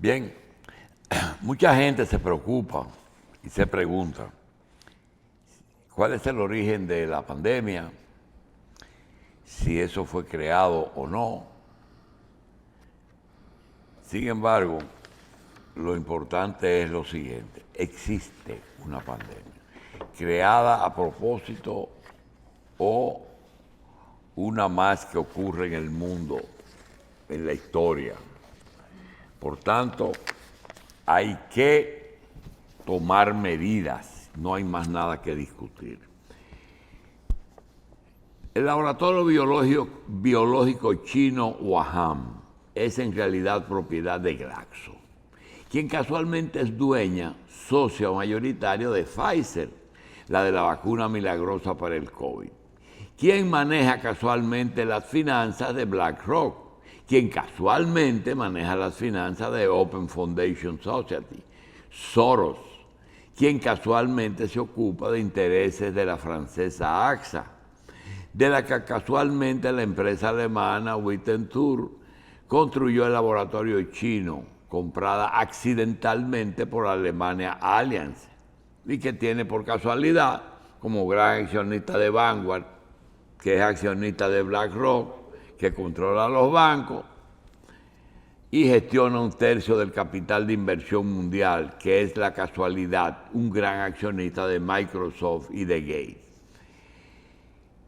Bien, mucha gente se preocupa y se pregunta, ¿cuál es el origen de la pandemia? Si eso fue creado o no. Sin embargo, lo importante es lo siguiente: existe una pandemia, creada a propósito o una más que ocurre en el mundo, en la historia. Por tanto, hay que tomar medidas, no hay más nada que discutir. El laboratorio biológico chino Wuhan es en realidad propiedad de Glaxo, quien casualmente es dueña, socio mayoritario de Pfizer, la de la vacuna milagrosa para el COVID. Quien maneja casualmente las finanzas de BlackRock, quien casualmente maneja las finanzas de Open Foundation Society, Soros, quien casualmente se ocupa de intereses de la francesa AXA, de la que casualmente la empresa alemana Wittentur construyó el laboratorio chino, comprada accidentalmente por Alemania Allianz, y que tiene por casualidad como gran accionista de Vanguard, que es accionista de BlackRock, que controla los bancos y gestiona un tercio del capital de inversión mundial, que es la casualidad, un gran accionista de Microsoft y de Gates,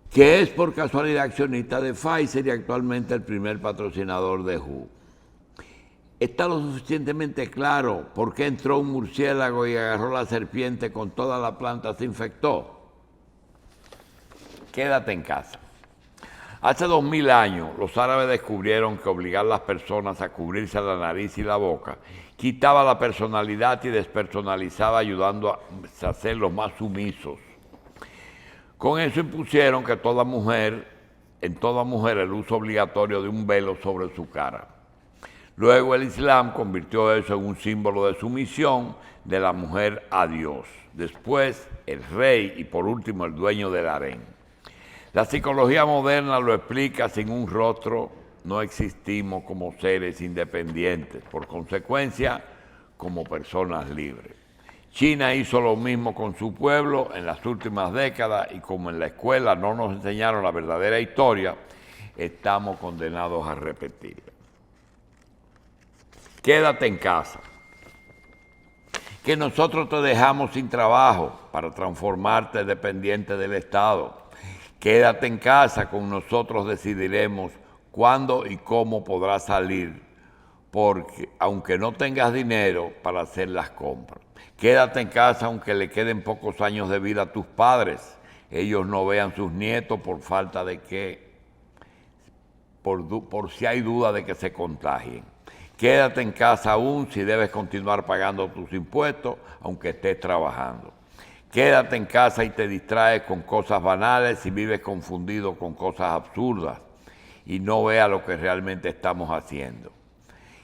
que es por casualidad accionista de Pfizer y actualmente el primer patrocinador de WHO. Está lo suficientemente claro por qué entró un murciélago y agarró la serpiente con toda la planta, se infectó. Quédate en casa. Hace 2000 años, los árabes descubrieron que obligar a las personas a cubrirse la nariz y la boca quitaba la personalidad y despersonalizaba, ayudando a hacerlos más sumisos. Con eso impusieron que en toda mujer el uso obligatorio de un velo sobre su cara. Luego el Islam convirtió eso en un símbolo de sumisión de la mujer a Dios. Después el rey y por último el dueño del harén. La psicología moderna lo explica: sin un rostro no existimos como seres independientes, por consecuencia, como personas libres. China hizo lo mismo con su pueblo en las últimas décadas y como en la escuela no nos enseñaron la verdadera historia, estamos condenados a repetirla. Quédate en casa. Que nosotros te dejamos sin trabajo para transformarte dependiente del Estado. Quédate en casa, con nosotros decidiremos cuándo y cómo podrás salir, porque aunque no tengas dinero para hacer las compras. Quédate en casa aunque le queden pocos años de vida a tus padres, ellos no vean sus nietos por falta de que, por si hay duda de que se contagien. Quédate en casa aún si debes continuar pagando tus impuestos, aunque estés trabajando. Quédate en casa y te distraes con cosas banales y vives confundido con cosas absurdas y no veas lo que realmente estamos haciendo.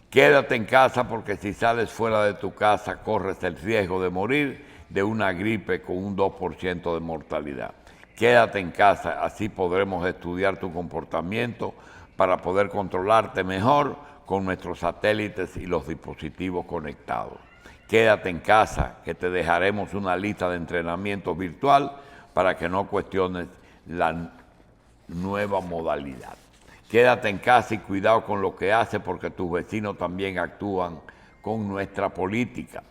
Quédate en casa porque si sales fuera de tu casa corres el riesgo de morir de una gripe con un 2% de mortalidad. Quédate en casa, así podremos estudiar tu comportamiento para poder controlarte mejor con nuestros satélites y los dispositivos conectados. Quédate en casa, que te dejaremos una lista de entrenamiento virtual para que no cuestiones la nueva modalidad. Quédate en casa y cuidado con lo que haces porque tus vecinos también actúan con nuestra política.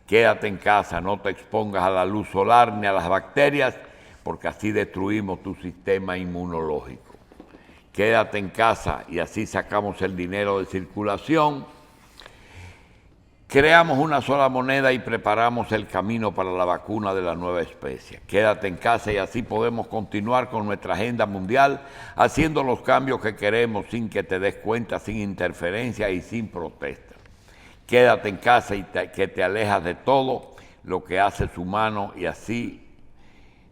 Quédate en casa, no te expongas a la luz solar ni a las bacterias porque así destruimos tu sistema inmunológico. Quédate en casa y así sacamos el dinero de circulación. Creamos una sola moneda y preparamos el camino para la vacuna de la nueva especie. Quédate en casa y así podemos continuar con nuestra agenda mundial, haciendo los cambios que queremos sin que te des cuenta, sin interferencia y sin protesta. Quédate en casa y que te alejas de todo lo que haces humano y así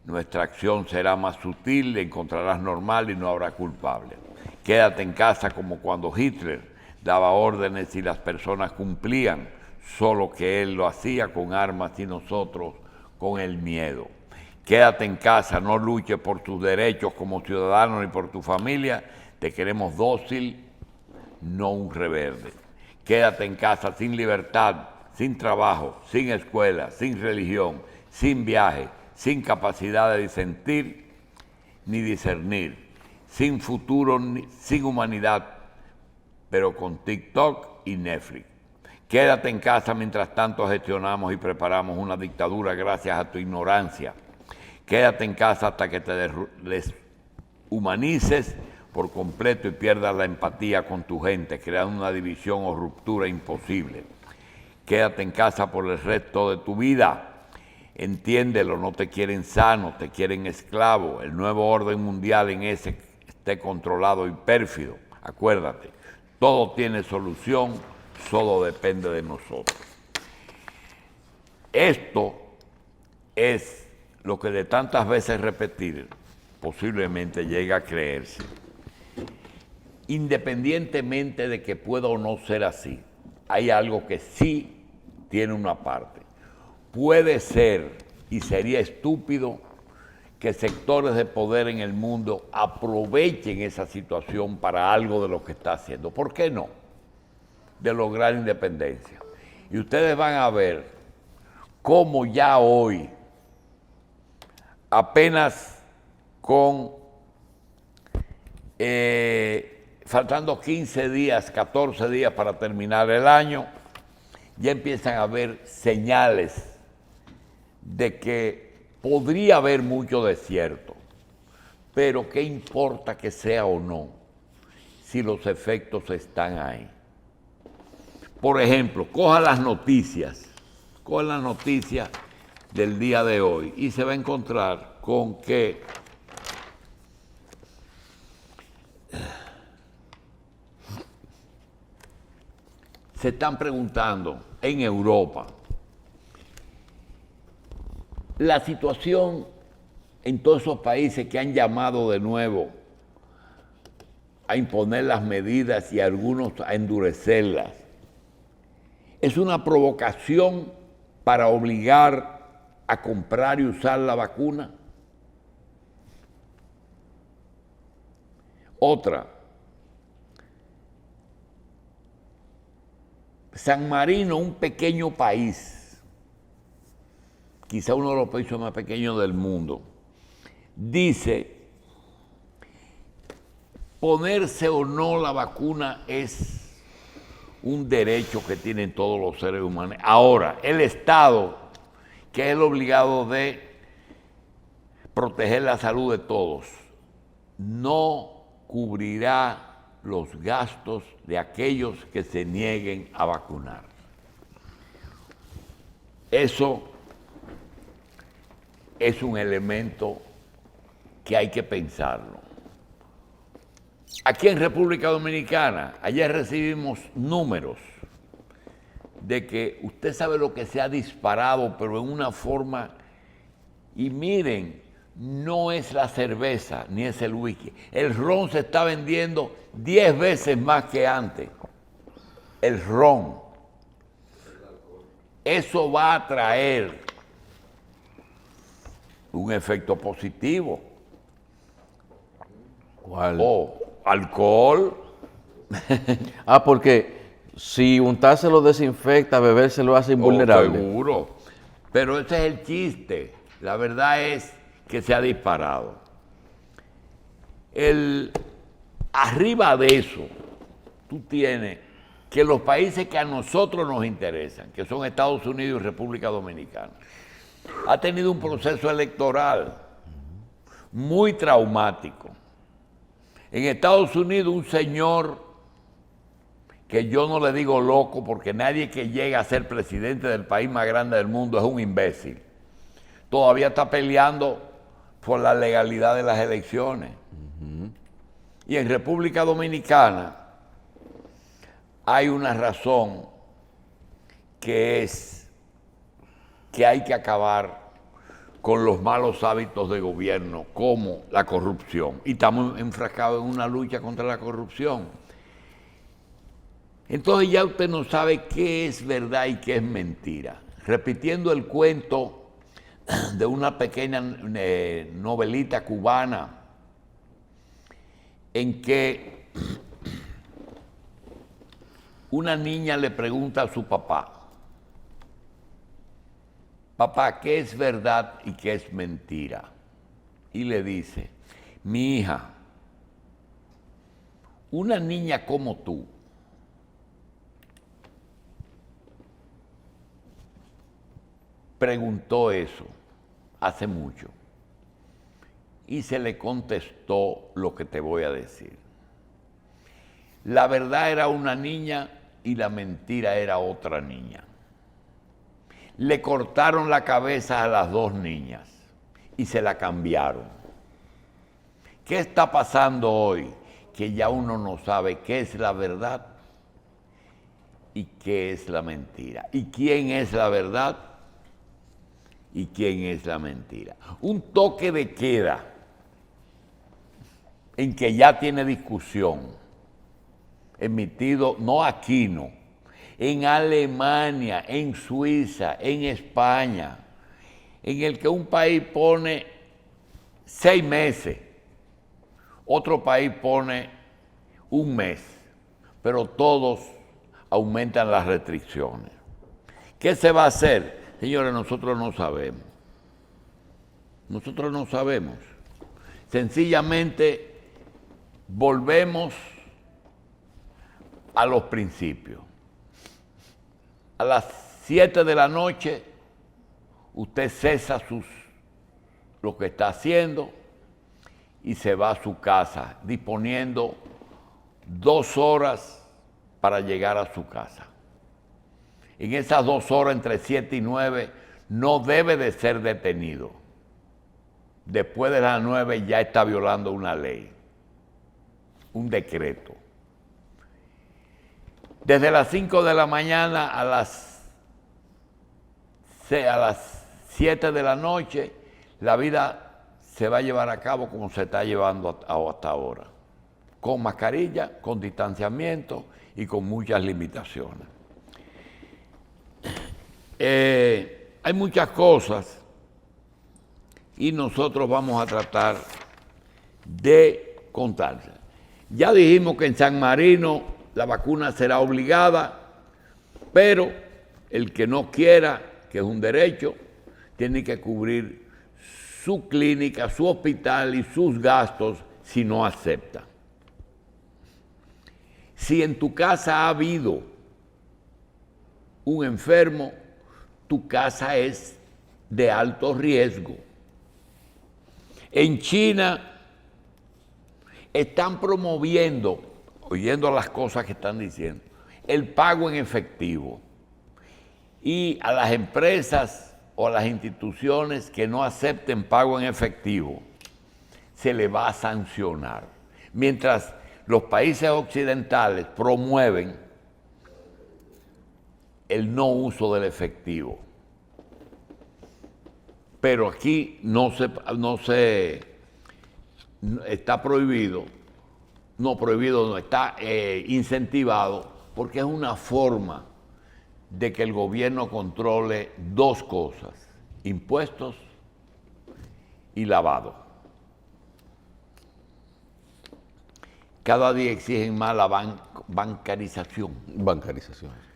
nuestra acción será más sutil, la encontrarás normal y no habrá culpable. Quédate en casa como cuando Hitler daba órdenes y las personas cumplían, solo que él lo hacía con armas y nosotros con el miedo. Quédate en casa, no luches por tus derechos como ciudadano ni por tu familia, te queremos dócil, no un rebelde. Quédate en casa sin libertad, sin trabajo, sin escuela, sin religión, sin viaje, sin capacidad de disentir ni discernir, sin futuro, sin humanidad, pero con TikTok y Netflix. Quédate en casa mientras tanto gestionamos y preparamos una dictadura gracias a tu ignorancia. Quédate en casa hasta que te deshumanices por completo y pierdas la empatía con tu gente, creando una división o ruptura imposible. Quédate en casa por el resto de tu vida. Entiéndelo, no te quieren sano, te quieren esclavo. El nuevo orden mundial en ese esté controlado y pérfido. Acuérdate, todo tiene solución, solo depende de nosotros. Esto es lo que de tantas veces repetir, posiblemente llega a creerse. Independientemente de que pueda o no ser así, hay algo que sí tiene una parte. Puede ser, y sería estúpido, que sectores de poder en el mundo aprovechen esa situación para algo de lo que está haciendo. ¿Por qué no? De lograr independencia. Y ustedes van a ver cómo ya hoy, apenas con faltando 15 días, 14 días para terminar el año, ya empiezan a haber señales de que podría haber mucho desierto, pero ¿qué importa que sea o no si los efectos están ahí? Por ejemplo, coja las noticias del día de hoy y se va a encontrar con que se están preguntando en Europa la situación en todos esos países que han llamado de nuevo a imponer las medidas y algunos a endurecerlas. Es una provocación para obligar a comprar y usar la vacuna. Otra, San Marino, un pequeño país, quizá uno de los países más pequeños del mundo, dice, ponerse o no la vacuna es un derecho que tienen todos los seres humanos. Ahora, el Estado, que es el obligado de proteger la salud de todos, no cubrirá los gastos de aquellos que se nieguen a vacunar. Eso es un elemento que hay que pensarlo. Aquí en República Dominicana, ayer recibimos números de que usted sabe lo que se ha disparado, pero en una forma, y miren, no es la cerveza ni es el whisky. El ron se está vendiendo 10 veces más que antes. El ron. Eso va a traer un efecto positivo. ¿Cuál? Alcohol. Porque si untárselo desinfecta, beberse lo hace invulnerable. Seguro. Pero ese es el chiste. La verdad es que se ha disparado. Arriba de eso, tú tienes que los países que a nosotros nos interesan, que son Estados Unidos y República Dominicana, ha tenido un proceso electoral muy traumático. En Estados Unidos, un señor que yo no le digo loco, porque nadie que llega a ser presidente del país más grande del mundo es un imbécil, todavía está peleando por la legalidad de las elecciones. Y en República Dominicana hay una razón que es que hay que acabar con los malos hábitos de gobierno, como la corrupción. Y estamos enfrascados en una lucha contra la corrupción. Entonces ya usted no sabe qué es verdad y qué es mentira. Repitiendo el cuento de una pequeña novelita cubana en que Una niña le pregunta a su papá, papá, ¿qué es verdad y qué es mentira? Y le dice, mi hija, una niña como tú preguntó eso hace mucho y se le contestó lo que te voy a decir. La verdad era una niña y la mentira era otra niña. Le cortaron la cabeza a las dos niñas y se la cambiaron. ¿Qué está pasando hoy? Que ya uno no sabe qué es la verdad y qué es la mentira. ¿Y quién es la verdad y quién es la mentira? Un toque de queda en que ya tiene discusión, emitido no aquí, no, en Alemania, en Suiza, en España, en el que un país pone 6 meses, otro país pone 1 mes, pero todos aumentan las restricciones. ¿Qué se va a hacer? Señores, nosotros no sabemos. Nosotros no sabemos. Sencillamente volvemos a los principios. A las 7 de la noche, usted cesa lo que está haciendo y se va a su casa, disponiendo 2 horas para llegar a su casa. En esas 2 horas, entre 7 y 9, no debe de ser detenido. Después de las 9 ya está violando una ley, un decreto. Desde las 5 de la mañana a las 7 de la noche, la vida se va a llevar a cabo como se está llevando hasta ahora, con mascarilla, con distanciamiento y con muchas limitaciones. Hay muchas cosas y nosotros vamos a tratar de contarse. Ya dijimos que en San Marino la vacuna será obligada, pero el que no quiera, que es un derecho, tiene que cubrir su clínica, su hospital y sus gastos si no acepta. Si en tu casa ha habido un enfermo, tu casa es de alto riesgo. En China están promoviendo, oyendo las cosas que están diciendo, el pago en efectivo. Y a las empresas o a las instituciones que no acepten pago en efectivo, se le va a sancionar. Mientras los países occidentales promueven el no uso del efectivo. Pero aquí no está prohibido, está incentivado, porque es una forma de que el gobierno controle 2 cosas: impuestos y lavado. Cada día exigen más la bancarización. Bancarización.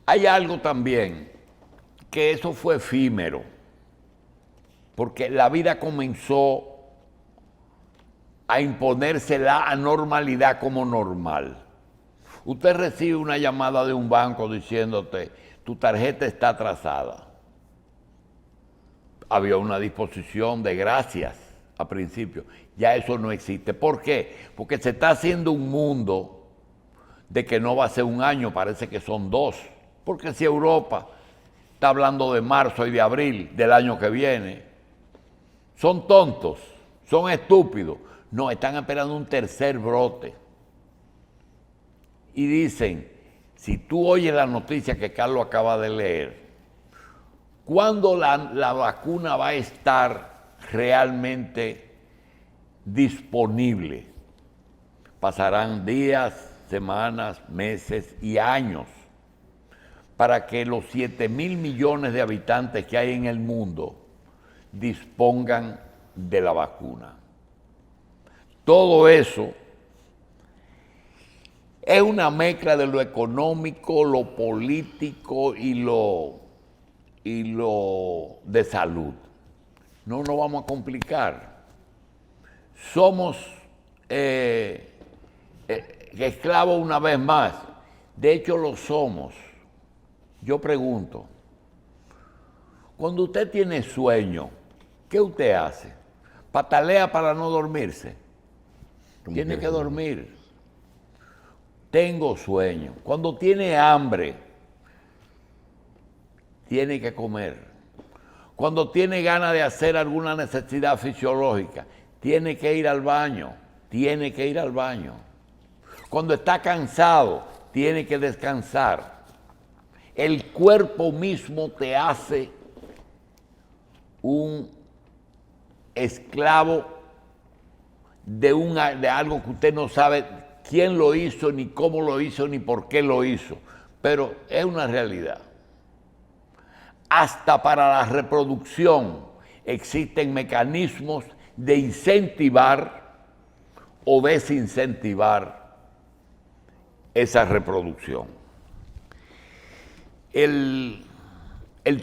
Hay algo también, que eso fue efímero, porque la vida comenzó a imponerse la anormalidad como normal. Usted recibe una llamada de un banco diciéndote, tu tarjeta está atrasada. Había una disposición de gracias a principio. Ya eso no existe. ¿Por qué? Porque se está haciendo un mundo de que no va a ser 1 año, parece que son 2. Porque si Europa está hablando de marzo y de abril del año que viene, son tontos, son estúpidos. No, están esperando un tercer brote. Y dicen, si tú oyes la noticia que Carlos acaba de leer, ¿cuándo la vacuna va a estar realmente disponible? Pasarán días, semanas, meses y años para que los 7.000 millones de habitantes que hay en el mundo dispongan de la vacuna. todo eso es una mezcla de lo económico, lo político y lo de salud. No nos vamos a complicar. Somos esclavos una vez más. De hecho, lo somos. Yo pregunto, cuando usted tiene sueño, ¿qué usted hace? ¿Patalea para no dormirse? Tiene que dormir. Tengo sueño. Cuando tiene hambre, tiene que comer. Cuando tiene ganas de hacer alguna necesidad fisiológica, tiene que ir al baño. Tiene que ir al baño. Cuando está cansado, tiene que descansar. El cuerpo mismo te hace un esclavo de algo que usted no sabe quién lo hizo, ni cómo lo hizo, ni por qué lo hizo. Pero es una realidad. Hasta para la reproducción existen mecanismos de incentivar o desincentivar esa reproducción. El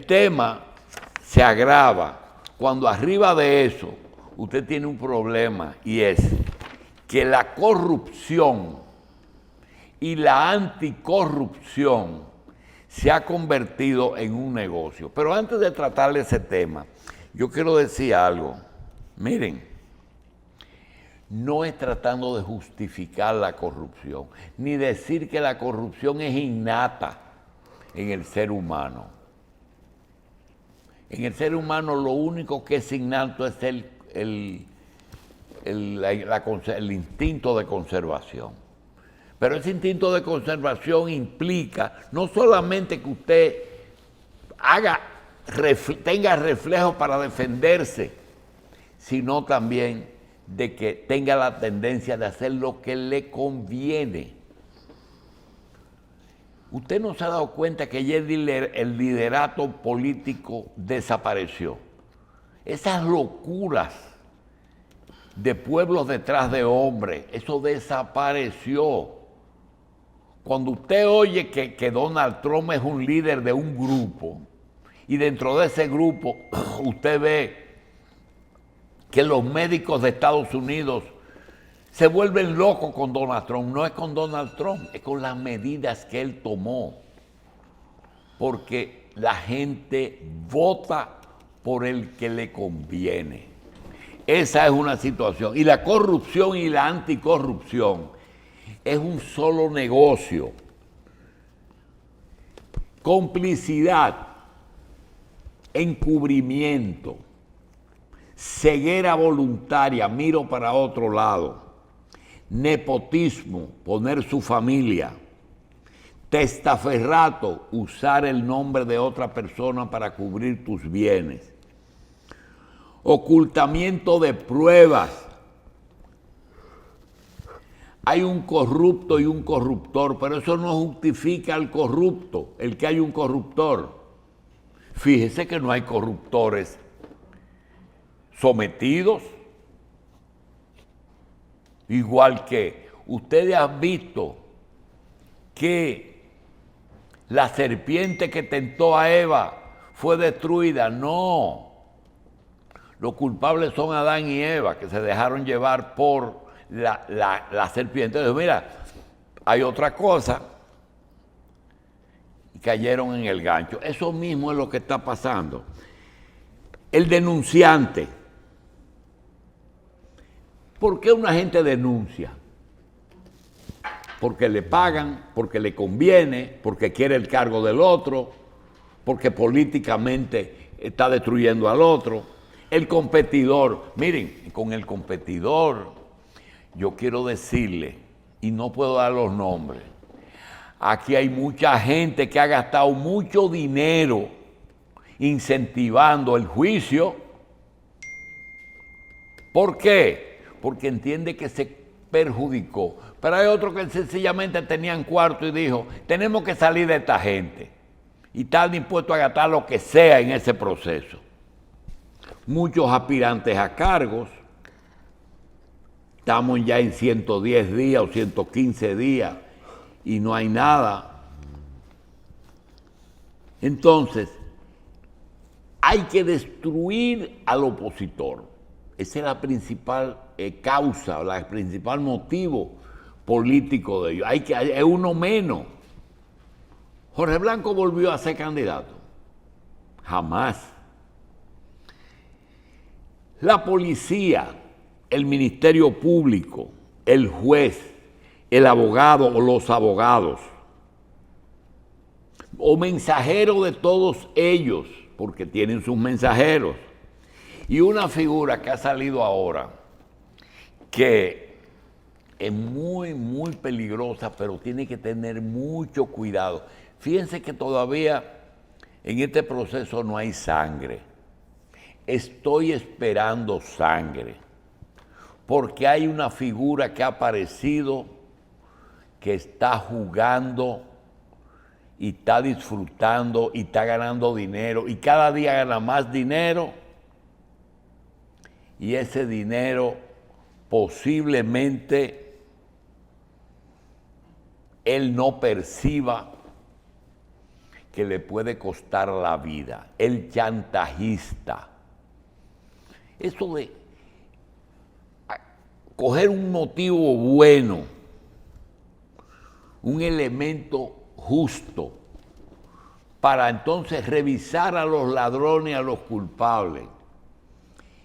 tema se agrava cuando arriba de eso usted tiene un problema, y es que la corrupción y la anticorrupción se ha convertido en un negocio. Pero antes de tratar ese tema, yo quiero decir algo. Miren, no es tratando de justificar la corrupción, ni decir que la corrupción es innata en el ser humano. En el ser humano lo único que es innato es el instinto de conservación. Pero ese instinto de conservación implica no solamente que usted tenga reflejos para defenderse, sino también de que tenga la tendencia de hacer lo que le conviene. Usted no se ha dado cuenta que ya el liderato político desapareció. Esas locuras de pueblos detrás de hombres, eso desapareció. Cuando usted oye que Donald Trump es un líder de un grupo, y dentro de ese grupo usted ve que los médicos de Estados Unidos se vuelven locos con Donald Trump, no es con Donald Trump, es con las medidas que él tomó. Porque la gente vota por el que le conviene. Esa es una situación. Y la corrupción y la anticorrupción es un solo negocio. Complicidad, encubrimiento, ceguera voluntaria, miro para otro lado, nepotismo, poner su familia, testaferrato, usar el nombre de otra persona para cubrir tus bienes, ocultamiento de pruebas. Hay un corrupto y un corruptor, pero eso no justifica al corrupto, el que hay un corruptor. Fíjese que no hay corruptores sometidos. Igual que ustedes han visto que la serpiente que tentó a Eva fue destruida. No. Los culpables son Adán y Eva, que se dejaron llevar por la serpiente. Entonces, mira, hay otra cosa, y cayeron en el gancho. Eso mismo es lo que está pasando. El denunciante. ¿Por qué una gente denuncia? Porque le pagan, porque le conviene, porque quiere el cargo del otro, porque políticamente está destruyendo al otro. El competidor, miren, con el competidor yo quiero decirle, y no puedo dar los nombres, aquí hay mucha gente que ha gastado mucho dinero incentivando el juicio. ¿Por qué? Porque entiende que se perjudicó. Pero hay otros que sencillamente tenían cuarto y dijo, tenemos que salir de esta gente. Y están dispuestos a gastar lo que sea en ese proceso. Muchos aspirantes a cargos estamos ya en 110 días o 115 días y no hay nada. Entonces, hay que destruir al opositor. Esa es la principal causa, el principal motivo político de ellos. Es uno menos. ¿Jorge Blanco volvió a ser candidato? Jamás. La policía, el Ministerio Público, el juez, el abogado o los abogados, o mensajeros de todos ellos, porque tienen sus mensajeros. Y una figura que ha salido ahora, que es muy, muy peligrosa, pero tiene que tener mucho cuidado. Fíjense que todavía en este proceso no hay sangre. Estoy esperando sangre, porque hay una figura que ha aparecido, que está jugando y está disfrutando y está ganando dinero, y cada día gana más dinero, y ese dinero posiblemente él no perciba que le puede costar la vida. El chantajista. Eso de coger un motivo bueno, un elemento justo, para entonces revisar a los ladrones y a los culpables.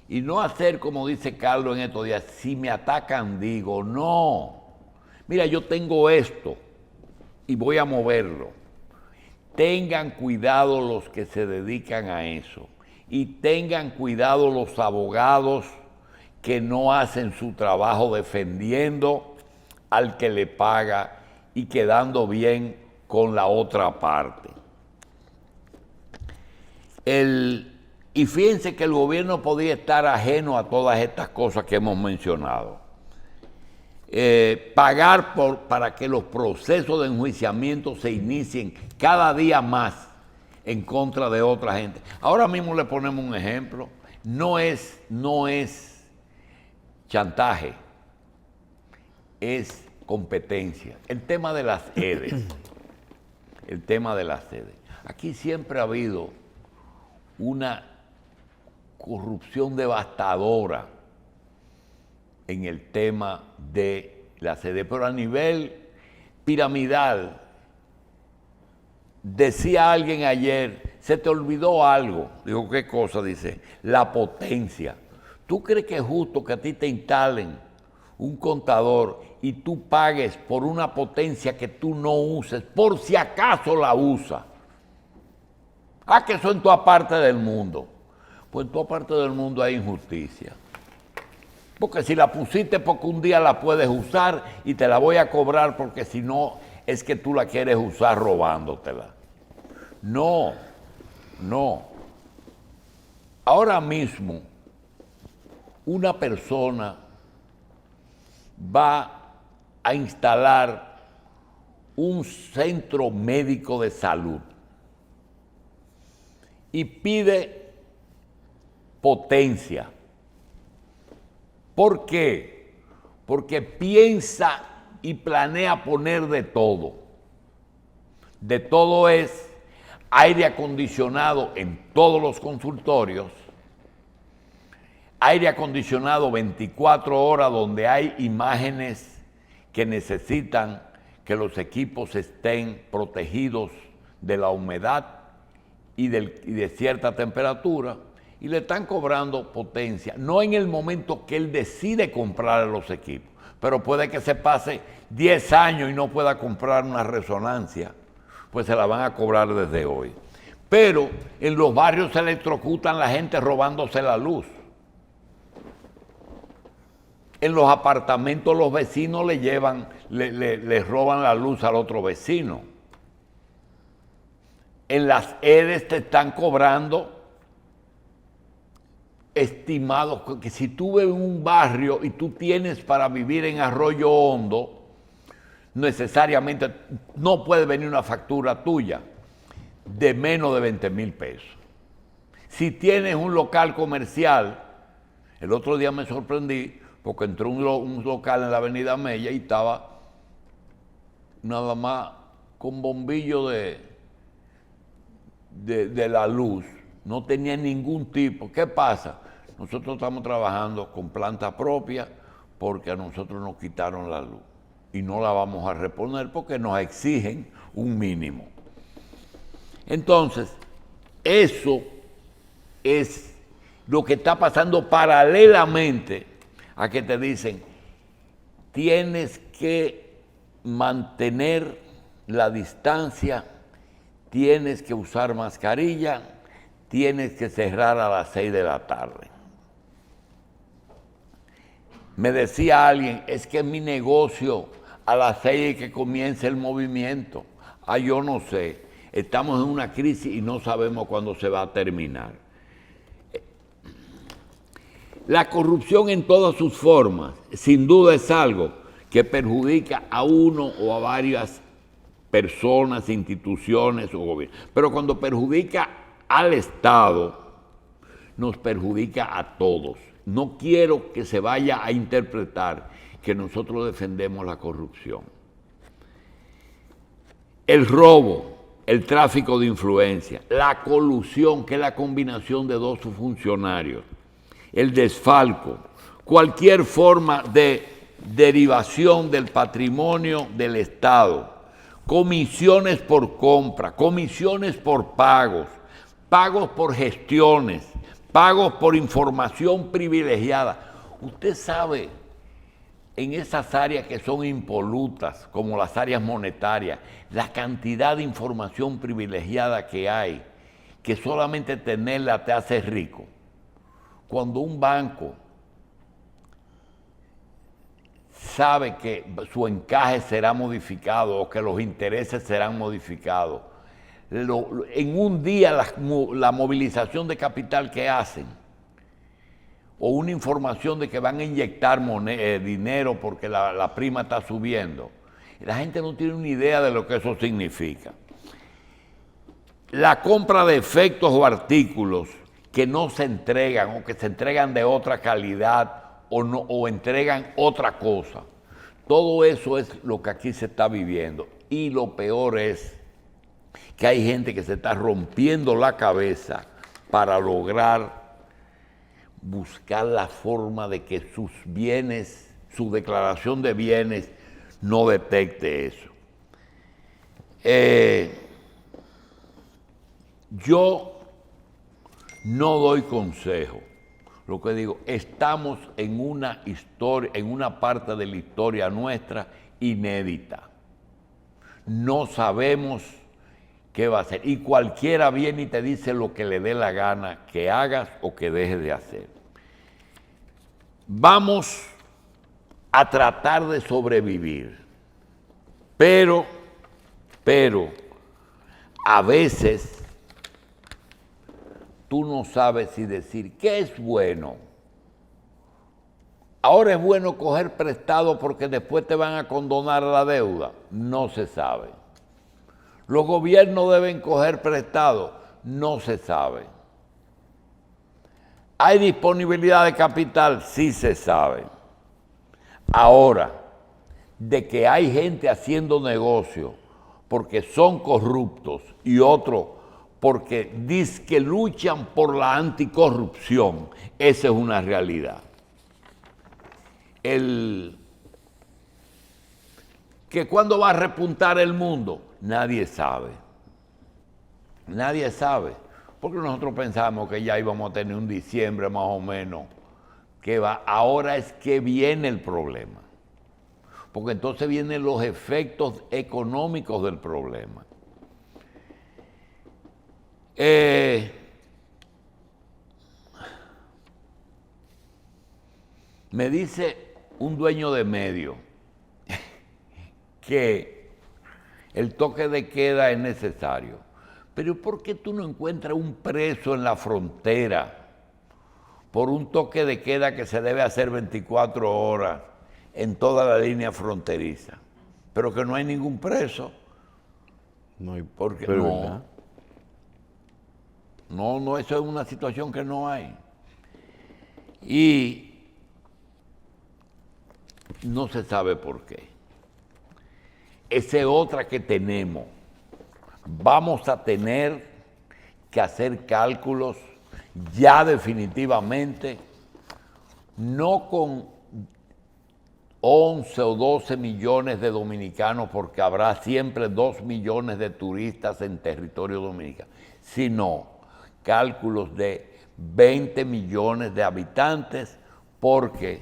Y no hacer como dice Carlos en estos días, si me atacan digo, no. Mira, yo tengo esto y voy a moverlo. Tengan cuidado los que se dedican a eso. Y tengan cuidado los abogados que no hacen su trabajo defendiendo al que le paga y quedando bien con la otra parte. Y fíjense que el gobierno podía estar ajeno a todas estas cosas que hemos mencionado. Pagar para que los procesos de enjuiciamiento se inicien cada día más en contra de otra gente. Ahora mismo le ponemos un ejemplo. No es chantaje, es competencia. El tema de las sedes. El tema de las sedes. Aquí siempre ha habido una corrupción devastadora en el tema de la sede, pero a nivel piramidal. Decía alguien ayer, se te olvidó algo. Digo, ¿qué cosa? Dice, la potencia. ¿Tú crees que es justo que a ti te instalen un contador y tú pagues por una potencia que tú no uses, por si acaso la usas? Ah, que eso en toda parte del mundo. Pues en toda parte del mundo hay injusticia. Porque si la pusiste porque un día la puedes usar y te la voy a cobrar porque si no es que tú la quieres usar robándotela. No, no. Ahora mismo una persona va a instalar un centro médico de salud y pide potencia. ¿Por qué? Porque piensa y planea poner de todo. De todo es aire acondicionado en todos los consultorios, aire acondicionado 24 horas donde hay imágenes que necesitan que los equipos estén protegidos de la humedad y de cierta temperatura, y le están cobrando potencia, no en el momento que él decide comprar los equipos, pero puede que se pase 10 años y no pueda comprar una resonancia, pues se la van a cobrar desde hoy. Pero en los barrios se electrocutan la gente robándose la luz. En los apartamentos los vecinos le roban la luz al otro vecino. En las EDES te están cobrando estimados, que si tú vives en un barrio y tú tienes para vivir en Arroyo Hondo, necesariamente no puede venir una factura tuya de menos de 20,000 pesos. Si tienes un local comercial, el otro día me sorprendí porque entró un local en la Avenida Mella y estaba nada más con bombillo de la luz. No tenía ningún tipo. ¿Qué pasa? Nosotros estamos trabajando con planta propia porque a nosotros nos quitaron la luz y no la vamos a reponer porque nos exigen un mínimo. Entonces, eso es lo que está pasando paralelamente a que te dicen, tienes que mantener la distancia, tienes que usar mascarilla, tienes que cerrar a las 6 de la tarde. Me decía alguien, es que mi negocio a las 6 es que comienza el movimiento. Yo no sé, estamos en una crisis y no sabemos cuándo se va a terminar. La corrupción en todas sus formas, sin duda es algo que perjudica a uno o a varias personas, instituciones o gobiernos. Pero cuando perjudica al Estado, nos perjudica a todos. No quiero que se vaya a interpretar que nosotros defendemos la corrupción. El robo, el tráfico de influencia, la colusión, que es la combinación de dos funcionarios, el desfalco, cualquier forma de derivación del patrimonio del Estado, comisiones por compra, comisiones por pagos, pagos por gestiones, pagos por información privilegiada. Usted sabe, en esas áreas que son impolutas, como las áreas monetarias, la cantidad de información privilegiada que hay, que solamente tenerla te hace rico. Cuando un banco sabe que su encaje será modificado o que los intereses serán modificados, en un día la movilización de capital que hacen, o una información de que van a inyectar dinero porque la prima está subiendo, la gente no tiene una idea de lo que eso significa. La compra de efectos o artículos que no se entregan o que se entregan de otra calidad o entregan otra cosa. Todo eso es lo que aquí se está viviendo. Y lo peor es que hay gente que se está rompiendo la cabeza para lograr buscar la forma de que sus bienes, su declaración de bienes, no detecte eso. Yo no doy consejo. Lo que digo, estamos en una historia, en una parte de la historia nuestra inédita. No sabemos qué va a hacer. Y cualquiera viene y te dice lo que le dé la gana que hagas o que dejes de hacer. Vamos a tratar de sobrevivir. Pero, a veces tú no sabes si decir qué es bueno. Ahora es bueno coger prestado porque después te van a condonar la deuda. No se sabe. Los gobiernos deben coger prestado. No se sabe. ¿Hay disponibilidad de capital? Sí se sabe. Ahora, de que hay gente haciendo negocio porque son corruptos y otros porque dicen que luchan por la anticorrupción, esa es una realidad. Que cuándo va a repuntar el mundo, nadie sabe. Nadie sabe, porque nosotros pensamos que ya íbamos a tener un diciembre más o menos, ahora es que viene el problema, porque entonces vienen los efectos económicos del problema. Me dice un dueño de medio que el toque de queda es necesario. Pero ¿por qué tú no encuentras un preso en la frontera por un toque de queda que se debe hacer 24 horas en toda la línea fronteriza? Pero que no hay ningún preso. No hay, porque pero no. ¿verdad? No, eso es una situación que no hay. Y no se sabe por qué. Esa es otra que tenemos. Vamos a tener que hacer cálculos ya definitivamente, no con 11 o 12 millones de dominicanos, porque habrá siempre 2 millones de turistas en territorio dominicano, sino cálculos de 20 millones de habitantes, porque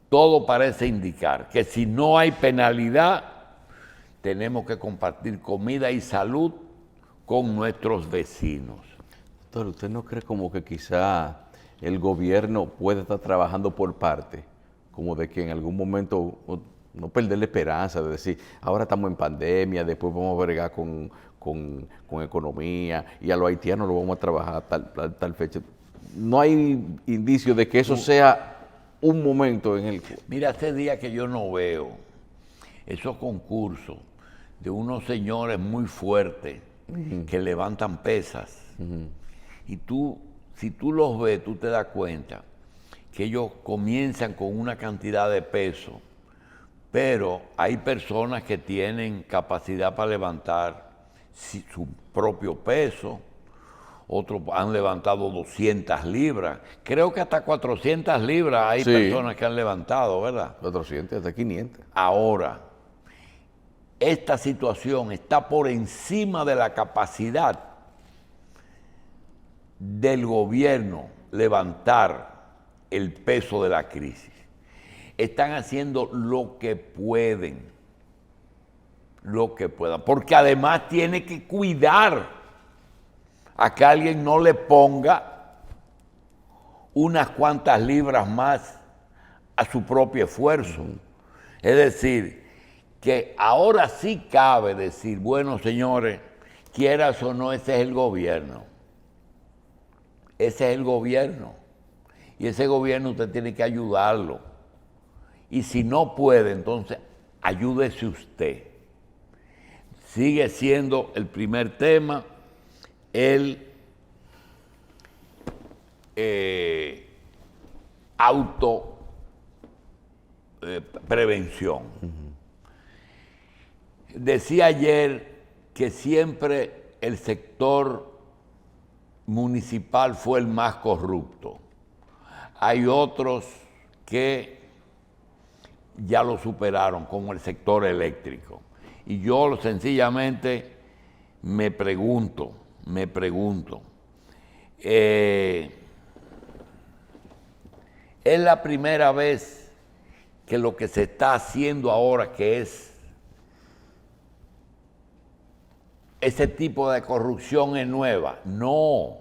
todo parece indicar que si no hay penalidad, tenemos que compartir comida y salud con nuestros vecinos. Doctor, ¿usted no cree como que quizá el gobierno puede estar trabajando por parte? Como de que en algún momento no perder la esperanza de decir, ahora estamos en pandemia, después vamos a bregar con economía y a los haitianos lo vamos a trabajar a tal fecha. No hay indicio de que eso sea un momento en el que... Mira, hace días que yo no veo esos concursos de unos señores muy fuertes que levantan pesas. Y tú, si tú los ves, tú te das cuenta que ellos comienzan con una cantidad de peso, pero hay personas que tienen capacidad para levantar su propio peso, otros han levantado 200 libras, creo que hasta 400 libras hay personas que han levantado, ¿verdad? 400, hasta 500. Ahora, esta situación está por encima de la capacidad del gobierno levantar el peso de la crisis. Están haciendo lo que puedan, porque además tiene que cuidar a que alguien no le ponga unas cuantas libras más a su propio esfuerzo. Es decir, que ahora sí cabe decir, bueno, señores, quieras o no, ese es el gobierno. Ese es el gobierno. Y ese gobierno usted tiene que ayudarlo. Y si no puede, entonces ayúdese usted. Sigue siendo el primer tema el prevención. Decía ayer que siempre el sector municipal fue el más corrupto. Hay otros que ya lo superaron, como el sector eléctrico. Y yo sencillamente me pregunto, es la primera vez que lo que se está haciendo ahora, que es ese tipo de corrupción, es nueva. No,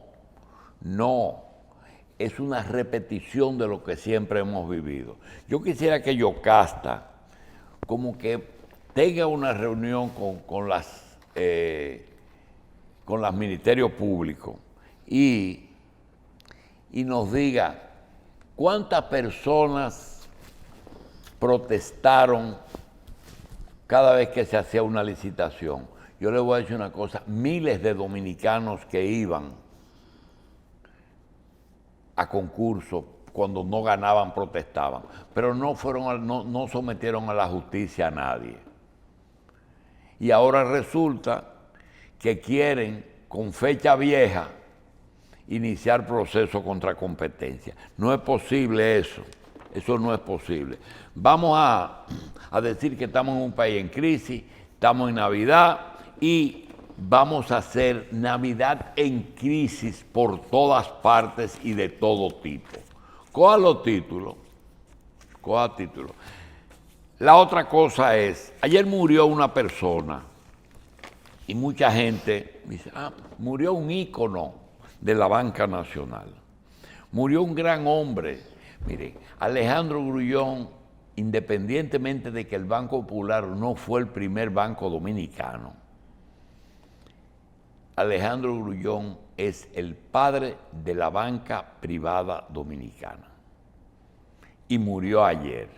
es una repetición de lo que siempre hemos vivido. Yo quisiera que Yocasta como que tenga una reunión con los ministerios públicos y nos diga cuántas personas protestaron cada vez que se hacía una licitación. Yo le voy a decir una cosa, miles de dominicanos que iban a concursos, cuando no ganaban, protestaban, pero no sometieron a la justicia a nadie. Y ahora resulta que quieren, con fecha vieja, iniciar proceso contra competencia. No es posible eso no es posible. Vamos a decir que estamos en un país en crisis, estamos en Navidad y vamos a hacer Navidad en crisis por todas partes y de todo tipo. Coja los títulos. La otra cosa es, ayer murió una persona y mucha gente dice, murió un ícono de la banca nacional. Murió un gran hombre. Mire, Alejandro Grullón, independientemente de que el Banco Popular no fue el primer banco dominicano, Alejandro Grullón es el padre de la banca privada dominicana y murió ayer.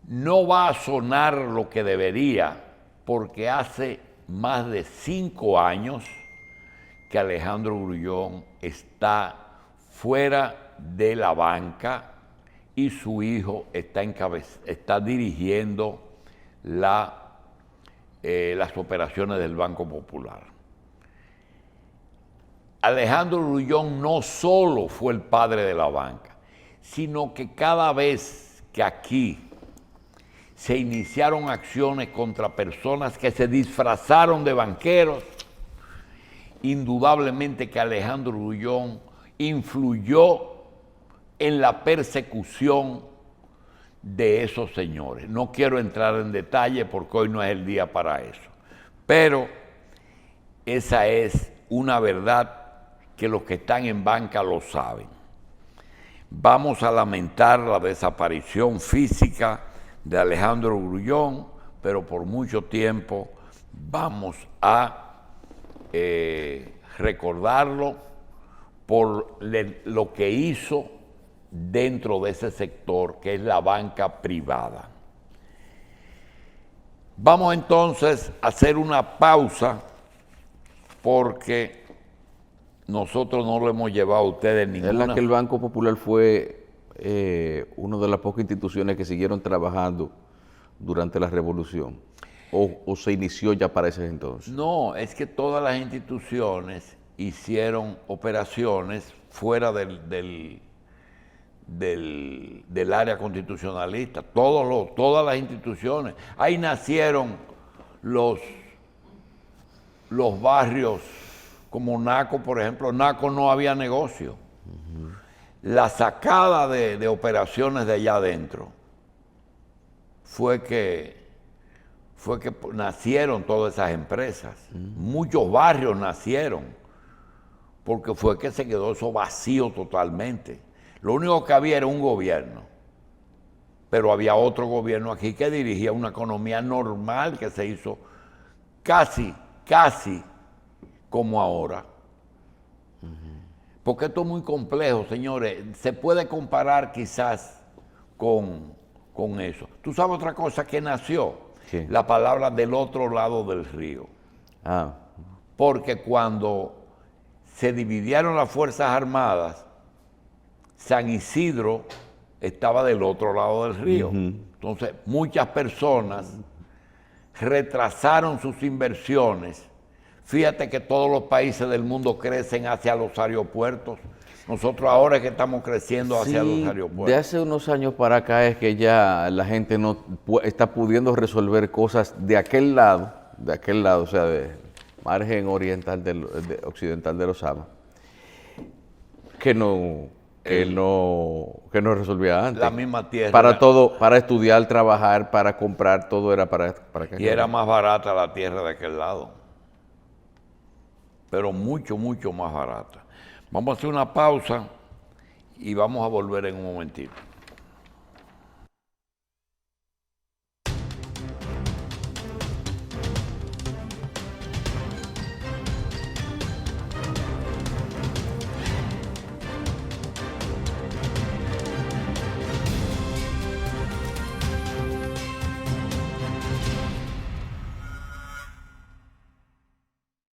No va a sonar lo que debería, porque hace más de 5 años que Alejandro Grullón está fuera de la banca y su hijo está dirigiendo las operaciones del Banco Popular. Alejandro Grullón no solo fue el padre de la banca, sino que cada vez que aquí se iniciaron acciones contra personas que se disfrazaron de banqueros, indudablemente que Alejandro Grullón influyó en la persecución de esos señores. No quiero entrar en detalle porque hoy no es el día para eso, pero esa es una verdad que los que están en banca lo saben. Vamos a lamentar la desaparición física de Alejandro Grullón, pero por mucho tiempo vamos a recordarlo por lo que hizo dentro de ese sector que es la banca privada. Vamos entonces a hacer una pausa porque nosotros no lo hemos llevado a ustedes ninguna. Es la que el Banco Popular fue una de las pocas instituciones que siguieron trabajando durante la revolución, o se inició ya para ese entonces. No, es que todas las instituciones hicieron operaciones fuera del área constitucionalista, todas las instituciones. Ahí nacieron los barrios como Naco, por ejemplo. Naco no había negocio. La sacada de operaciones de allá adentro fue que nacieron todas esas empresas. Muchos barrios nacieron porque fue que se quedó eso vacío totalmente. Lo único que había era un gobierno, pero había otro gobierno aquí que dirigía una economía normal que se hizo casi como ahora. Porque esto es muy complejo, señores. Se puede comparar quizás con eso. ¿Tú sabes otra cosa que nació? Sí. La palabra del otro lado del río. Ah, Porque cuando se dividieron las Fuerzas Armadas, San Isidro estaba del otro lado del río. Entonces, muchas personas retrasaron sus inversiones. Fíjate que todos los países del mundo crecen hacia los aeropuertos. Nosotros ahora es que estamos creciendo hacia los aeropuertos. De hace unos años para acá es que ya la gente no está pudiendo resolver cosas de aquel lado, o sea, de margen oriental occidental de los Ama, que no resolvía antes. La misma tierra. Para todo, para estudiar, trabajar, para comprar, todo era para acá. Y era más barata la tierra de aquel lado. Pero mucho más barata. Vamos a hacer una pausa y vamos a volver en un momentito.